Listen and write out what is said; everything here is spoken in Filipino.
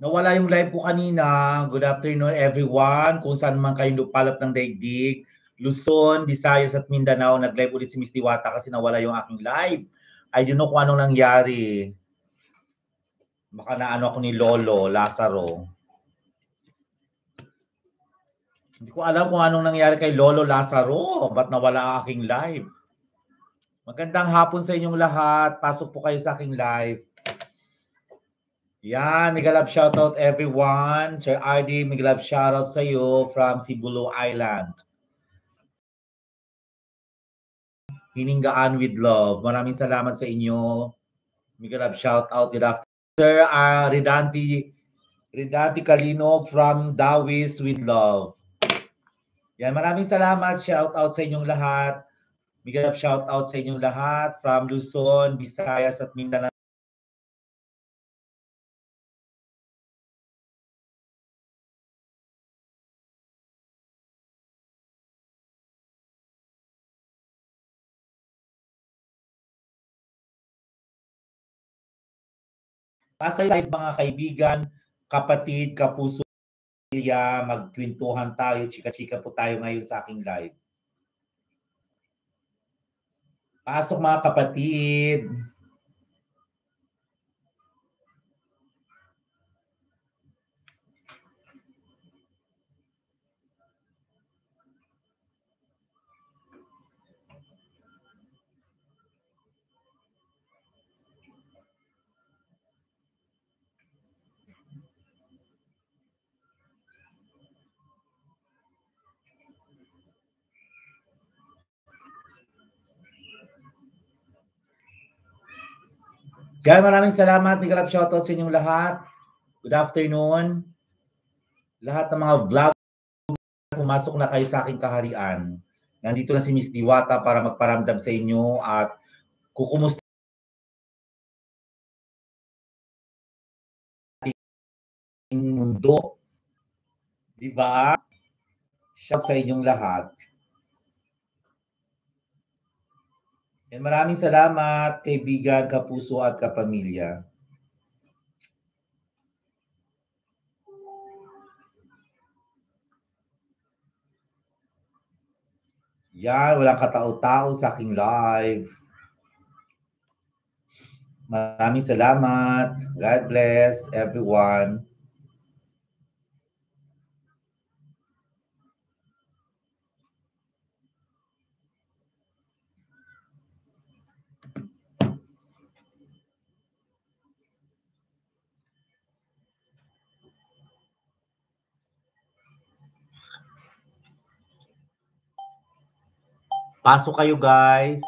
Nawala yung live ko kanina. Good afternoon everyone. Kung saan man kayo lupalop ng daigdig. Luzon, Visayas at Mindanao. Nag-live ulit si Miss Diwata kasi nawala yung aking live. I don't know kung anong nangyari. Baka naano ako ni Lolo Lazaro. Hindi ko alam kung anong nangyari kay Lolo Lazaro. Ba't nawala ang aking live? Magandang hapon sa inyong lahat. Pasok po kayo sa aking live. Yan, Migalab shoutout everyone. Sir RD, Migalab shoutout sa iyo from Sibulu Island. Hininggaan with love. Maraming salamat sa inyo. Migalab shoutout. Good afternoon. Sir Ridanti Calinog from Dawis with love. Yan, maraming salamat. Shoutout sa inyong lahat. Migalab shoutout sa inyong lahat from Luzon, Visayas at Mindanao. Pasay live mga kaibigan, kapatid, kapuso, magkwentuhan tayo, chika-chika po tayo ngayon sa aking live. Pasok mga kapatid. Guys, maraming salamat. Migalab shoutout sa inyong lahat. Good afternoon. Lahat ng mga vlog, pumasok na kayo sa aking kaharian. Nandito na si Miss Diwata para magparamdam sa inyo at kukumusta ang mundo. Diba? Siya sa inyong lahat. And maraming salamat, kaibigan, kapuso at kapamilya. Yan, walang katao-tao sa aking live. Maraming salamat. God bless everyone. Pasok kayo guys.